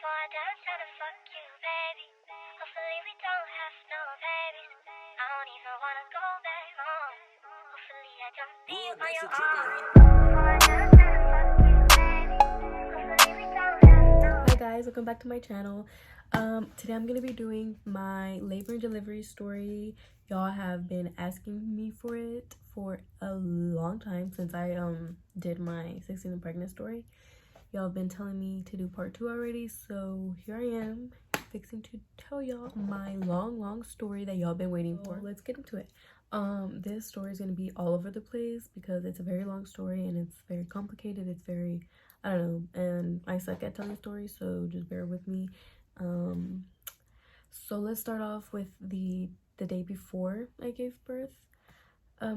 before I dance, tryna fuck you, baby. Hopefully we don't have no babies. I don't even wanna go back home. Hopefully I don't be on your own. Hi guys, welcome back to my channel. Today I'm gonna be doing my labor and delivery story. Y'all have been asking me for it for a long time since I did my 16 and pregnant story. Y'all have been telling me to do part 2 already, so here I am fixing to tell y'all my long story that y'all been waiting for. Let's get into it. This story is gonna be all over the place because it's a very long story and it's very complicated. It's very, I don't know, and I suck at telling stories, so just bear with me. So let's start off with the day before I gave birth.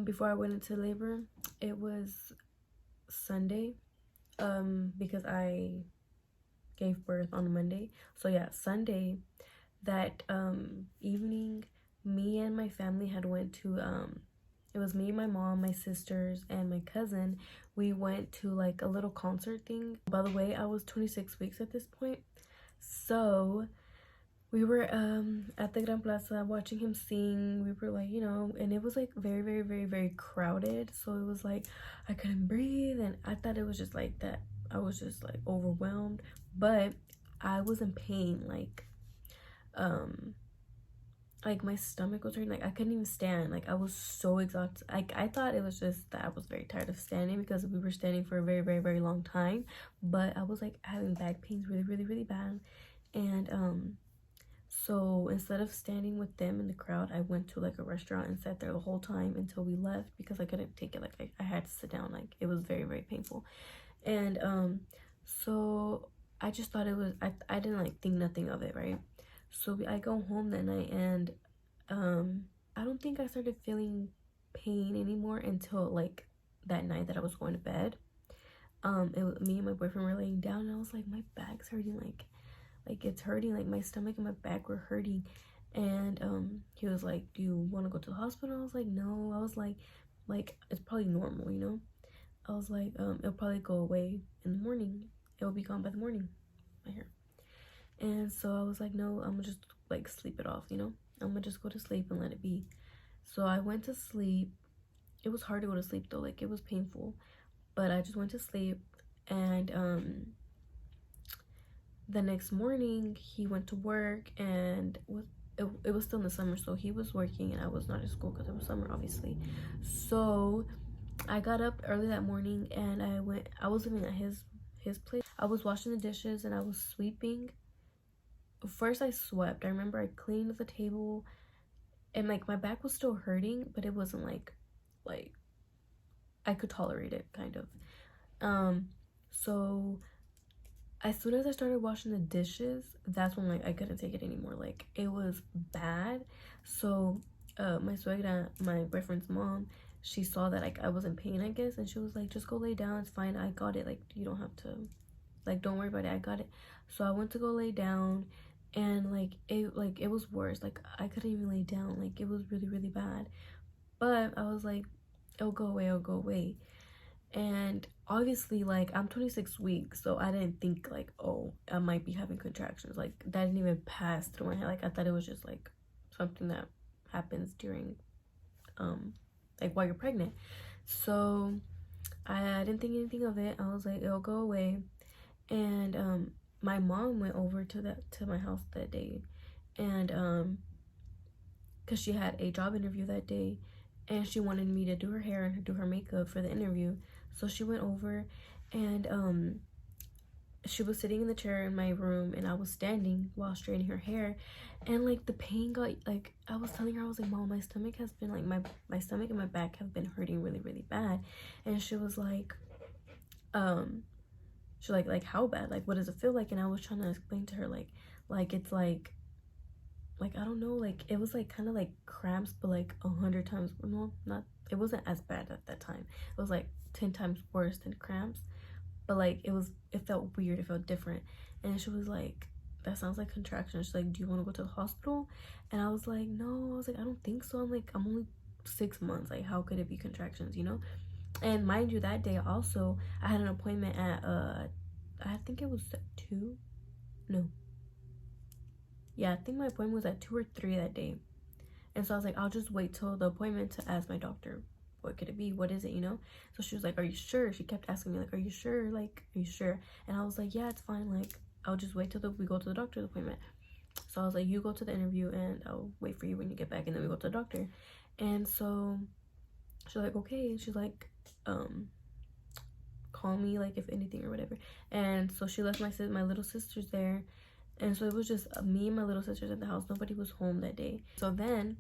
Before I went into labor, it was Sunday, because I gave birth on a Monday. So yeah, Sunday, that evening, me and my family had went to it was me, my mom, my sisters, and my cousin. We went to like a little concert thing. By the way, I was 26 weeks at this point. So we were at the Gran Plaza watching him sing. We were like, you know, and it was like very crowded. So it was like I couldn't breathe, and I thought it was just like that. I was just like overwhelmed, but I was in pain, like my stomach was hurting, like I couldn't even stand, like I was so exhausted. I thought it was just that I was very tired of standing because we were standing for a very long time, but I was like having back pains really bad. And so instead of standing with them in the crowd, I went to like a restaurant and sat there the whole time until we left because I couldn't take it. Like I had to sit down, like it was very painful. And so I just thought it was, I didn't like think nothing of it, right? So I go home that night, and I don't think I started feeling pain anymore until like that night that I was going to bed. Me and my boyfriend were laying down, and I was like, my back's hurting, like it's hurting, like my stomach and my back were hurting. And he was like, do you want to go to the hospital? I was like, no. I was like it's probably normal, you know. I was like, it'll probably go away in the morning. It will be gone by the morning, my hair. And so I was like, no, I'm gonna just like sleep it off, you know. I'm gonna just go to sleep and let it be. So I went to sleep. It was hard to go to sleep though, like it was painful, but I just went to sleep. And the next morning he went to work, and it was still in the summer, so he was working and I was not at school because it was summer, obviously. So I got up early that morning and I was living at his place. I was washing the dishes and I was sweeping. First I swept. I remember I cleaned the table, and like my back was still hurting, but it wasn't like I could tolerate it, kind of. So as soon as I started washing the dishes, that's when like I couldn't take it anymore. Like it was bad. So my suegra, my boyfriend's mom, she saw that like I was in pain, I guess, and she was like, just go lay down, it's fine, I got it, like you don't have to, like don't worry about it, I got it. So I went to go lay down, and it was worse. Like I couldn't even lay down, like it was really bad. But I was like, it'll go away. And obviously, like, I'm 26 weeks, so I didn't think like, oh, I might be having contractions. Like that didn't even pass through my head. Like I thought it was just like something that happens during like while you're pregnant. So I didn't think anything of it. I was like, it'll go away. And my mom went over to my house that day, and because she had a job interview that day, and she wanted me to do her hair and do her makeup for the interview. So she went over, and she was sitting in the chair in my room, and I was standing while straightening her hair. And like the pain got, like I was telling her, I was like, Mom, my stomach has been like, my stomach and my back have been hurting really bad. And she was like, she's like how bad, like what does it feel like? And I was trying to explain to her like it's like I don't know, like it was like kind of like cramps, but like 100 times, no, not, it wasn't as bad at that time. It was like 10 times worse than cramps, but like it felt weird, it felt different. And she was like, that sounds like contractions. She's like, do you want to go to the hospital? And I was like, no. I was like, I don't think so. I'm like, I'm only 6 months, like how could it be contractions, you know? And mind you, that day also I had an appointment at I think it was 2. No. Yeah, I think my appointment was at 2 or 3 that day. And so I was like, I'll just wait till the appointment to ask my doctor, what could it be? What is it, you know? So she was like, are you sure? She kept asking me, like, are you sure? Like, are you sure? And I was like, yeah, it's fine. Like, I'll just wait till we go to the doctor's appointment. So I was like, you go to the interview and I'll wait for you when you get back, and then we go to the doctor. And so she's like, okay. And she's like, call me, like, if anything or whatever. And so she left my little sisters there. And so it was just me and my little sisters at the house. Nobody was home that day. So then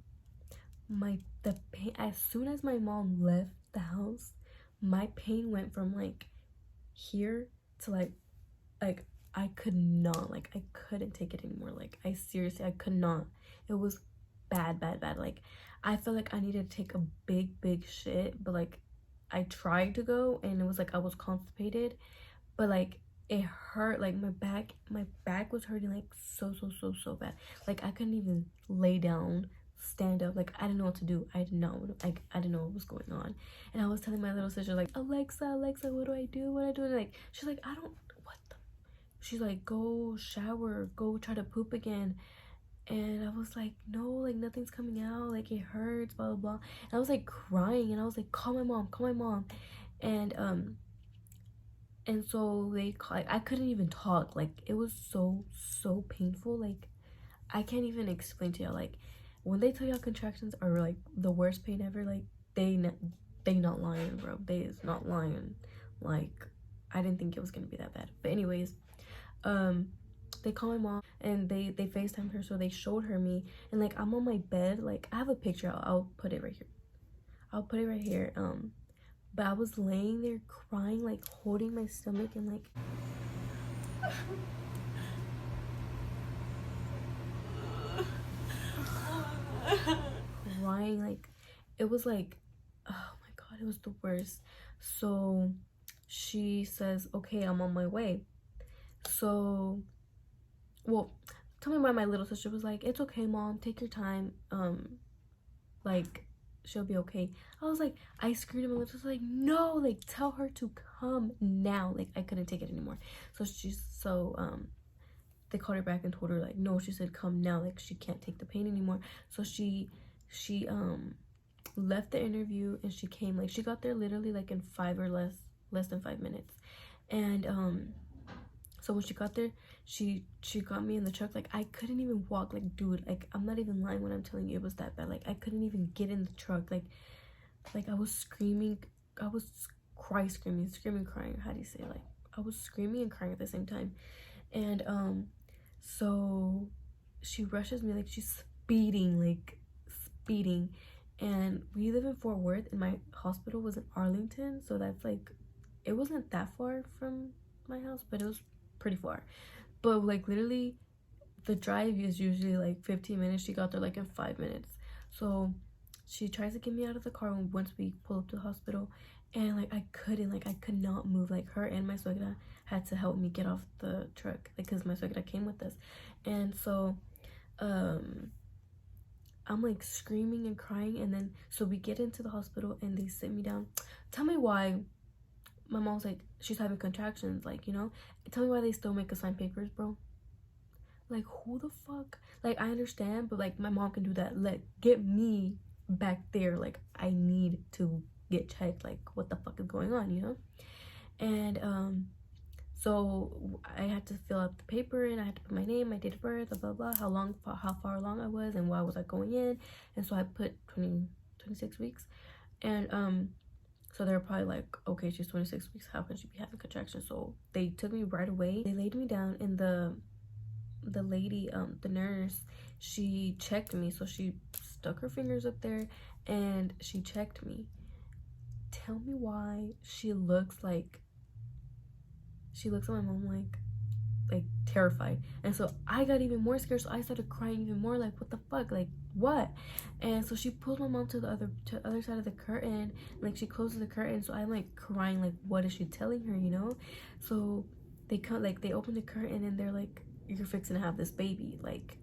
the pain, as soon as my mom left the house, my pain went from like here to like I could not, like, I couldn't take it anymore. Like, I seriously, I could not. It was bad. Like, I felt like I needed to take a big shit, but like I tried to go and it was like I was constipated, but like it hurt. Like my back was hurting like so bad. Like I couldn't even lay down, stand up. Like I didn't know what to do. I didn't know, like, I didn't know what was going on. And I was telling my little sister, like, Alexa, what do I do? And like, she's like, I don't, what the, she's like, go shower, go try to poop again. And I was like, no, like, nothing's coming out, like, it hurts, blah blah blah. And I was like crying, and I was like, call my mom. And so they call, like, I couldn't even talk. Like, it was so painful. Like, I can't even explain to y'all. Like, when they tell y'all contractions are like the worst pain ever, like, they not lying, bro. They is not lying. Like, I didn't think it was gonna be that bad. But anyways, they call my mom and they FaceTime her. So they showed her me, and like, I'm on my bed. Like, I have a picture. I'll put it right here. But I was laying there crying, like, holding my stomach and like crying. Like, it was like, oh my god, it was the worst. So she says, okay, I'm on my way. So, well, tell me why my little sister was like, it's okay, mom, take your time, like, she'll be okay. I was like, I screamed at my little sister, like, no, like, tell her to come now. Like, I couldn't take it anymore. So they called her back and told her, like, no, she said come now, like, she can't take the pain anymore. So she left the interview and she came. Like, she got there literally like in less than 5 minutes. And so when she got there, she got me in the truck. Like, I couldn't even walk. Like, dude, like, I'm not even lying when I'm telling you it was that bad. Like, I couldn't even get in the truck. Like I was screaming. I was screaming, crying. How do you say it? Like, I was screaming and crying at the same time. And so she rushes me, like, she's speeding. And we live in Fort Worth and my hospital was in Arlington, so that's like, it wasn't that far from my house, but it was pretty far. But like, literally the drive is usually like 15 minutes. She got there like in 5 minutes. So she tries to get me out of the car once we pull up to the hospital, and like, I could not move. Like, her and my suegra had to help me get off the truck, like, because my suegra came with us. And so I'm like screaming and crying, and then so we get into the hospital and they sit me down. Tell me why my mom's like, she's having contractions, like, you know. Tell me why they still make us sign papers, bro. Like, who the fuck? Like, I understand, but like, my mom can do that. Like, get me back there. Like, I need to get checked. Like, what the fuck is going on, you know? And so I had to fill out the paper, and I had to put my name, my date of birth, blah blah blah, how far along I was, and why was I going in. And so I put 26 weeks. And so they're probably like, okay, she's 26 weeks, how can she be having contractions? So they took me right away. They laid me down, and the lady, the nurse, she checked me. So she stuck her fingers up there and she checked me. Tell me why she looks at my mom like terrified. And so I got even more scared, so I started crying even more, like, what the fuck, like, what? And so she pulls my mom to the other side of the curtain, like, she closes the curtain. So I'm like crying, like, what is she telling her, you know? So they come, like, they open the curtain and they're like, you're fixing to have this baby, like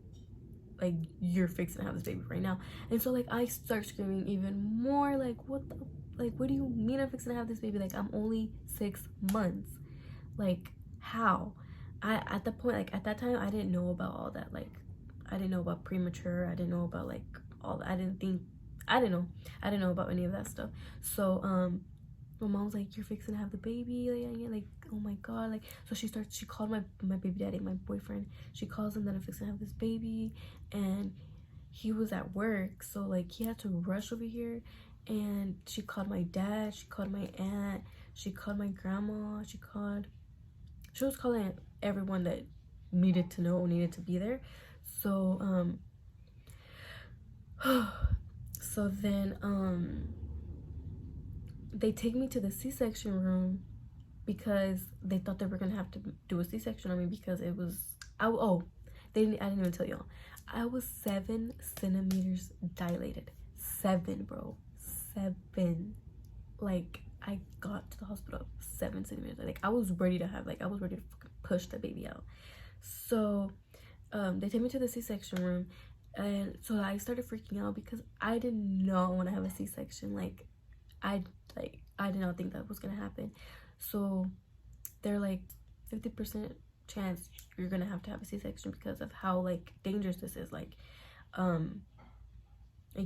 you're fixing to have this baby right now. And so like, I start screaming even more, like, what do you mean I'm fixing to have this baby? Like, I'm only 6 months. Like, how? at the point, like at that time, I didn't know about all that. Like I didn't know about premature. I didn't know about like all that. I didn't know. I didn't know about any of that stuff. So my mom was like, "You're fixing to have the baby," like oh my god, like. So she called my baby daddy, my boyfriend. She calls him that I'm fixing to have this baby, and he was at work, so like he had to rush over here. And she called my dad, she called my aunt, she called my grandma, she was calling everyone that needed to know, needed to be there. So so then they take me to the C-section room because they thought they were gonna have to do a C-section on me because it was I didn't even tell y'all. I was 7 centimeters dilated. 7, bro. 7. Like I got to the hospital 7 centimeters. Like I was ready to fucking push the baby out. So they take me to the C-section room, and so I started freaking out because I did not want to have a C-section. I I did not think that was gonna happen. So they're like 50% chance you're gonna have to have a C-section because of how like dangerous this is. Like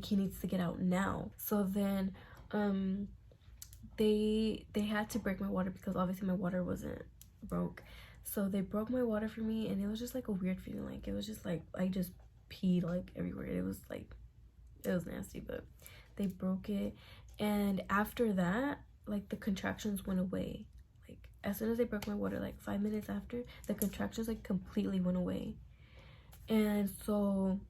he needs to get out now. So then they had to break my water because obviously my water wasn't broke. So they broke my water for me, and it was just like a weird feeling. Like it was just like I just peed like everywhere. It was nasty, but they broke it. And after that, like the contractions went away. Like as soon as they broke my water, like 5 minutes after, the contractions like completely went away. And so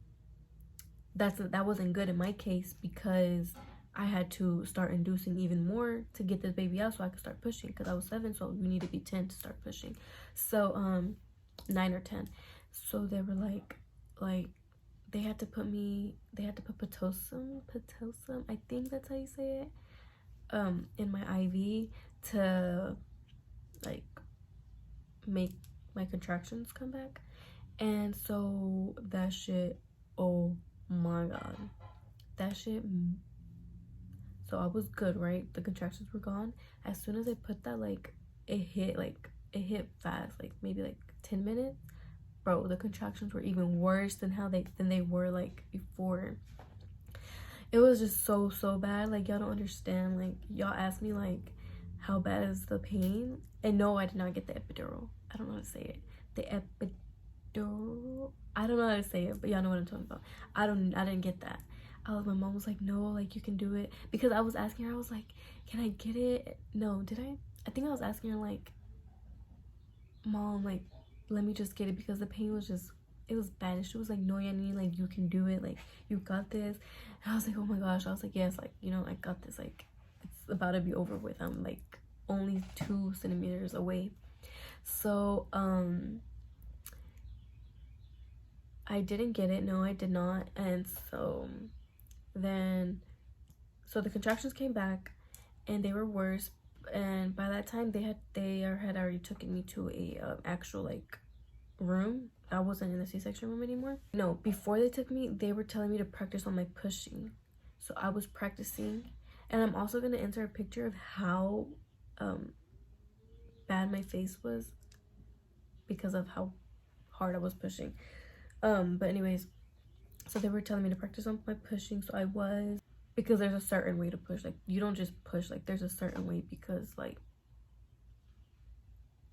that wasn't good in my case because I had to start inducing even more to get this baby out so I could start pushing, because I was 7, so you need to be 10 to start pushing. So 9 or 10. So they were like they had to put pitocin, I think that's how you say it, in my IV to like make my contractions come back. And so that shit, oh my god, that shit. So I was good, right? The contractions were gone. As soon as I put that, like it hit fast, like maybe like 10 minutes. Bro, the contractions were even worse than they were like before. It was just so bad. Like y'all don't understand. Like y'all asked me like how bad is the pain, and no, I did not get the epidural. I don't know how to say it. The epidural. I don't know how to say it, but y'all know what I'm talking about. I didn't get that. My mom was like, no, like you can do it, because I was asking her. I was like, can I get it? No, did I? I think I was asking her like, mom, like let me just get it, because the pain was just, it was bad. And she was like, no, Yanni, like you can do it, like you got this. And I was like, oh my gosh. I was like, yes, like I got this. Like it's about to be over with. I'm like only 2 centimeters away. So I didn't get it. No, I did not. And so then the contractions came back, and they were worse. And by that time they had already taken me to a actual like room. I wasn't in the C-section room anymore. No, before they took me, they were telling me to practice on my pushing. So I was practicing, and I'm also going to enter a picture of how bad my face was because of how hard I was pushing. But anyways, so they were telling me to practice on my pushing. So I was, because there's a certain way to push. Like you don't just push, like there's a certain way, because like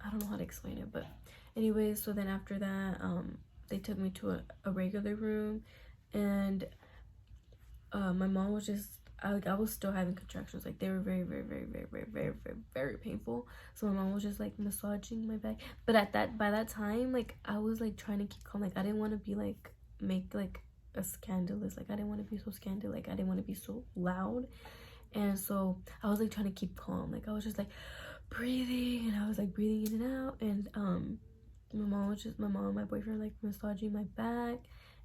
I don't know how to explain it. But anyways, so then after that they took me to a regular room, and my mom was just, I was still having contractions. Like they were very very painful. So my mom was just like massaging my back. But by that time, like I was like trying to keep calm. Like I didn't want to be like make like a scandalous, like I didn't want to be so scandalous, like I didn't want to be so loud. And so I was like trying to keep calm. Like I was just like breathing, and I was like breathing in and out. And my mom and my boyfriend like massaging my back,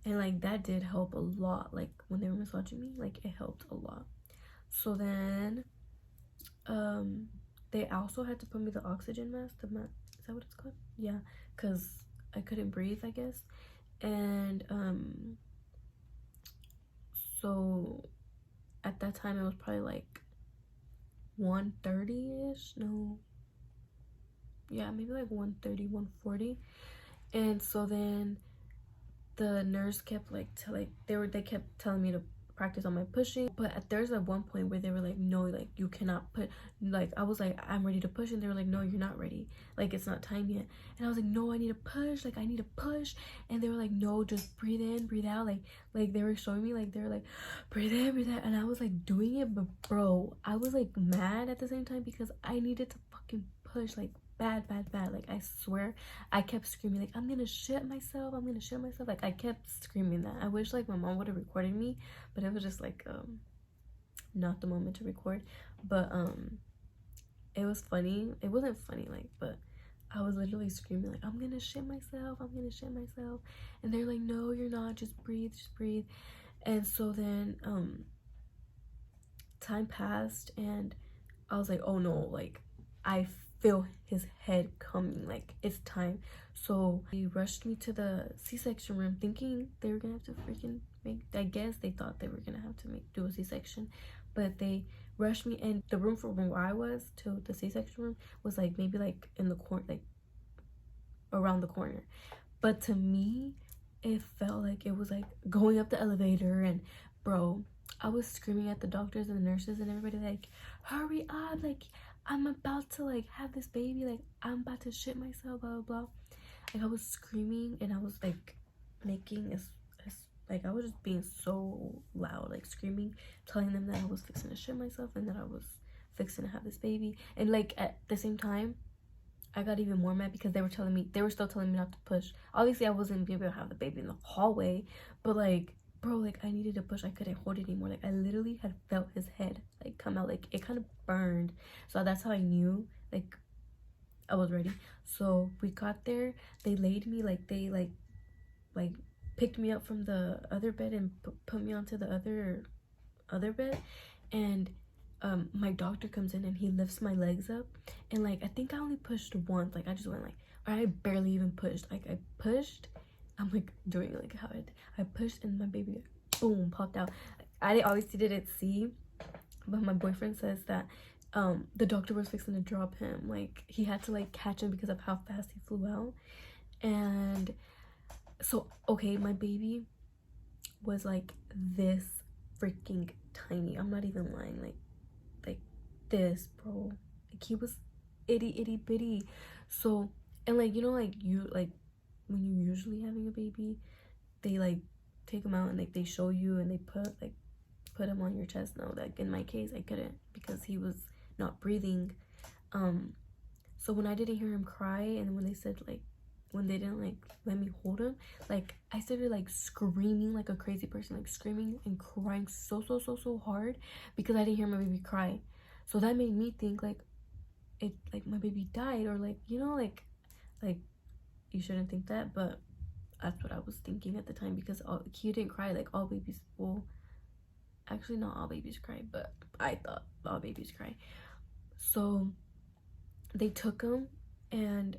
and like that did help a lot. Like when they were massaging me, like it helped a lot. So then they also had to put me the oxygen mask, is that what it's called? Yeah, because I couldn't breathe, I guess. And so at that time it was probably like 1:30ish. No, yeah, maybe like 130, 140. And so then the nurse kept like they kept telling me to practice on my pushing, but there's at one point where they were like, no, like you cannot put, like I was like, I'm ready to push, and they were like, no, you're not ready, like it's not time yet. And I was like, no, I need to push, like I need to push. And they were like, no, just breathe in, breathe out, like they were showing me, like they were like, breathe in, breathe out. And I was like doing it, but bro, I was like mad at the same time because I needed to fucking push, like bad, like I swear I kept screaming like, I'm gonna shit myself, I'm gonna shit myself. Like I kept screaming that. I wish like my mom would have recorded me, but it was just like not the moment to record. But it was funny. It wasn't funny, like, but I was literally screaming like, I'm gonna shit myself, I'm gonna shit myself. And they're like, no, you're not, just breathe, just breathe. And so then time passed, and I was like, oh no, like I feel his head coming, like it's time. So they rushed me to the C-section room thinking they were gonna have to freaking make, I guess they thought they were gonna have to do a C-section, but they rushed me. And the room from where I was to the C-section room was like maybe like in the corner, like around the corner. But to me, it felt like it was like going up the elevator. And bro, I was screaming at the doctors and the nurses and everybody like, hurry up, like I'm about to like have this baby, like I'm about to shit myself, blah blah blah. Like I was screaming, and I was like making like I was just being so loud, like screaming, telling them that I was fixing to shit myself and that I was fixing to have this baby. And like at the same time, I got even more mad because they were still telling me not to push. Obviously, I wasn't gonna be able to have the baby in the hallway, but like, bro, like I needed to push. I couldn't hold it anymore. Like I literally had felt his head like come out. Like it kind of burned. So that's how I knew like I was ready. So we got there. They laid me, like they like picked me up from the other bed and put me onto the other bed. And my doctor comes in and he lifts my legs up, and like I think I only pushed once. Like I just went like, or I barely even pushed. Like I pushed, I'm like doing like how I pushed, and my baby like, boom, popped out. I obviously didn't see, but my boyfriend says that the doctor was fixing to drop him. Like he had to like catch him because of how fast he flew out. And so okay, my baby was like this freaking tiny. I'm not even lying. Like this, bro. Like he was itty bitty. So, and like you know, like you like when you're usually having a baby, they like take him out and like they show you and they put him on your chest. No, like in my case I couldn't because he was not breathing. So when I didn't hear him cry, and when they said like, when they didn't like let me hold him, like I started like screaming like a crazy person, like screaming and crying so hard because I didn't hear my baby cry. So that made me think like it, like my baby died, or like, you know, like you shouldn't think that, but that's what I was thinking at the time because he didn't cry. Like all babies, well, actually not all babies cry, but I thought all babies cry. So they took him, and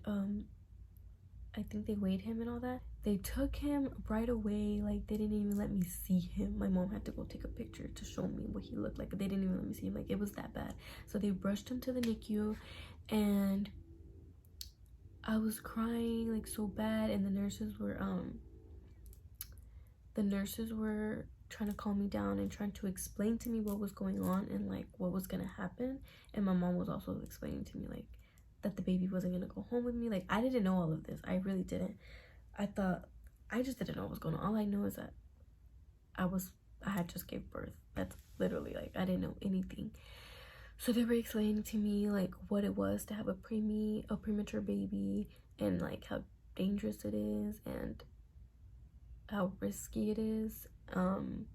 I think they weighed him and all that. They took him right away. Like they didn't even let me see him. My mom had to go take a picture to show me what he looked like. They didn't even let me see him. Like it was that bad. So they rushed him to the NICU, and I was crying like so bad. And the nurses were trying to calm me down and trying to explain to me what was going on and like what was gonna happen. And my mom was also explaining to me like that the baby wasn't gonna go home with me. Like I didn't know all of this. I really didn't. I just didn't know what was going on. All I know is that I had just gave birth. That's literally like I didn't know anything. So they were explaining to me like what it was to have a premature baby, and like how dangerous it is and how risky it is. So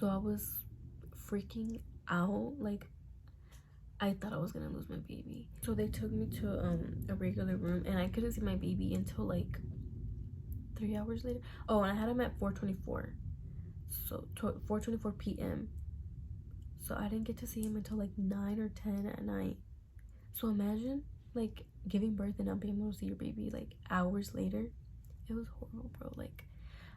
I was freaking out. Like I thought I was gonna lose my baby. So they took me to a regular room, and I couldn't see my baby until like 3 hours later. Oh, and I had him at 4:24, so 4:24 p.m. So I didn't get to see him until like 9 or 10 at night. So imagine like giving birth and not being able to see your baby like hours later. It was horrible, bro. Like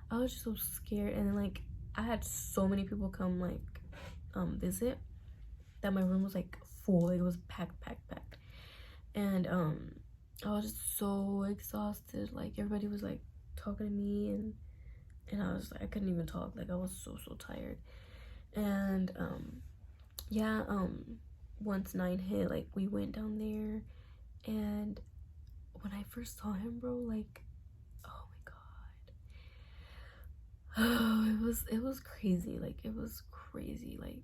I was just so scared. And then like I had so many people come like visit that my room was like full. Like, it was packed. And I was just so exhausted. Like everybody was like talking to me, and I was like, I couldn't even talk. Like I was so tired. And yeah, once 9 hit, like we went down there, and when I first saw him, bro, like, oh my god, it was crazy. Like it was crazy. Like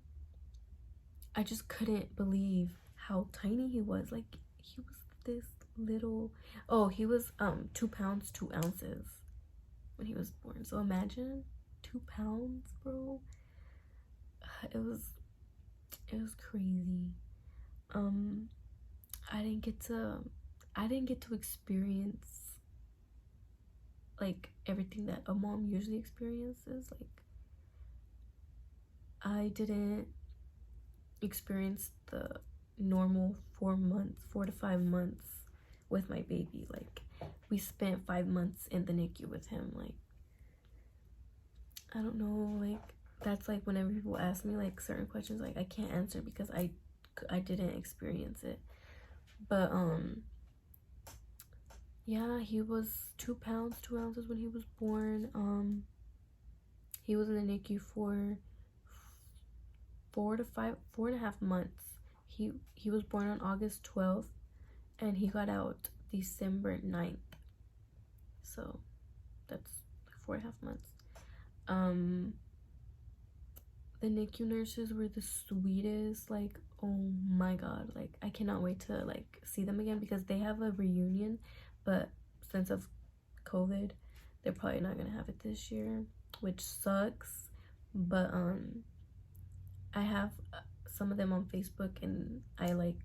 I just couldn't believe how tiny he was. Like he was this little. Oh, he was 2 pounds 2 ounces when he was born. So imagine 2 pounds, bro. It was crazy. Um, I didn't get to experience like everything that a mom usually experiences. Like I didn't experience the normal 4 to 5 months with my baby. Like we spent 5 months in the NICU with him. Like I don't know, like that's like whenever people ask me like certain questions, like I can't answer because I didn't experience it. But yeah, he was 2 pounds 2 ounces when he was born. He was in the NICU for 4.5 months. He was born on August 12th and he got out December 9th. So that's like 4.5 months. The NICU nurses were the sweetest. Like, oh my god, like I cannot wait to like see them again because they have a reunion, but since of COVID, they're probably not gonna have it this year, which sucks. But I have some of them on Facebook, and I like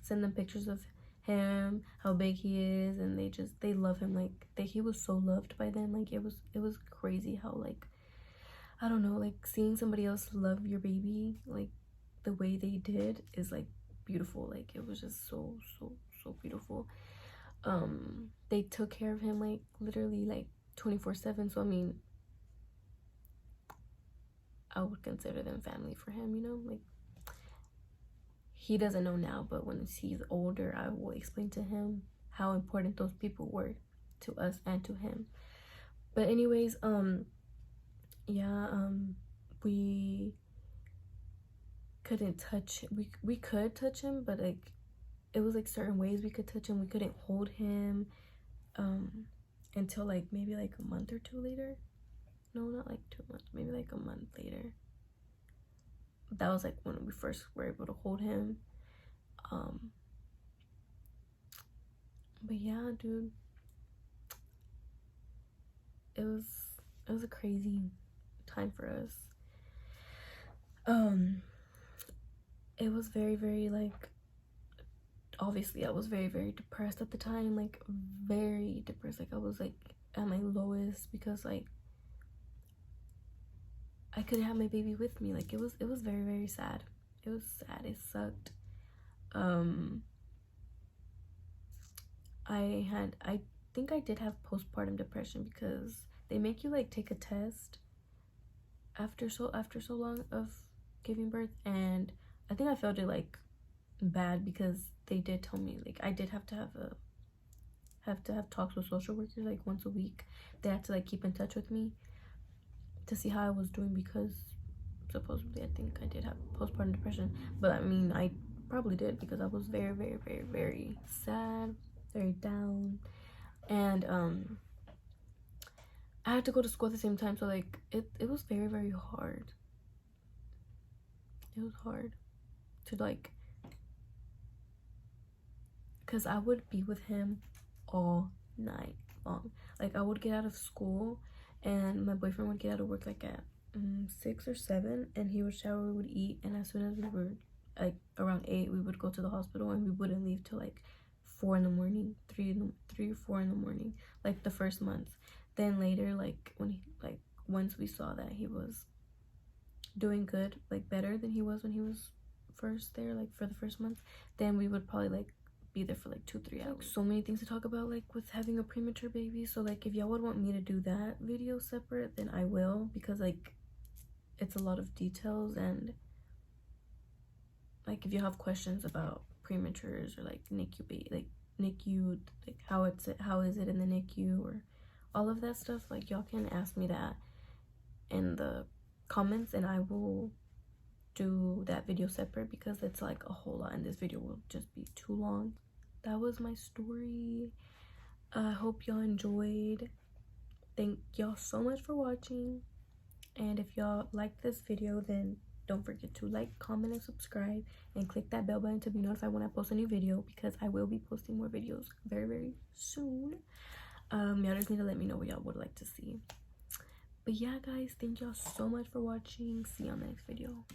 send them pictures of him, how big he is, and they love him. Like he was so loved by them. Like it was crazy how, like, I don't know, like seeing somebody else love your baby like the way they did is like beautiful. Like it was just so beautiful. They took care of him like literally like 24/7. So I mean, I would consider them family for him, you know. Like he doesn't know now, but when he's older, I will explain to him how important those people were to us and to him. But anyways, yeah, we couldn't touch, we could touch him, but like it was like certain ways we could touch him. We couldn't hold him until like maybe like a month or 2 later. No, not like 2 months, maybe like a month later. That was like when we first were able to hold him. But yeah, dude, it was a crazy time for us. It was very like, obviously I was very depressed at the time, like very depressed. Like I was like at my lowest because like I couldn't have my baby with me. Like it was very sad. It was sad. It sucked. I think I did have postpartum depression because they make you like take a test after so long of giving birth, and I think I felt it like bad because they did tell me like I did have to have talks with social workers like once a week. They had to like keep in touch with me to see how I was doing because supposedly I think I did have postpartum depression. But I mean, I probably did because I was very sad, very down, and I had to go to school at the same time, so like it was very hard. It was hard to like, because I would be with him all night long. Like I would get out of school and my boyfriend would get out of work like at 6 or 7, and he would shower, we would eat, and as soon as we were like around 8, we would go to the hospital, and we wouldn't leave till like 4 in the morning, 3 or 4 in the morning, like the first month. Then later, like when he, like once we saw that he was doing good, like better than he was when he was first there, like for the first month, then we would probably like be there for like 2-3 hours. Like, so many things to talk about like with having a premature baby. So like if y'all would want me to do that video separate, then I will, because like it's a lot of details, and like if you have questions about prematures or like like NICU, like how is it in the NICU or all of that stuff, like y'all can ask me that in the comments and I will do that video separate because it's like a whole lot and this video will just be too long. That was my story. I hope y'all enjoyed. Thank y'all so much for watching, and if y'all like this video, then don't forget to like, comment, and subscribe, and click that bell button to be notified when I post a new video, because I will be posting more videos very, very soon. Y'all just need to let me know what y'all would like to see. But yeah, guys, thank y'all so much for watching. See you on the next video.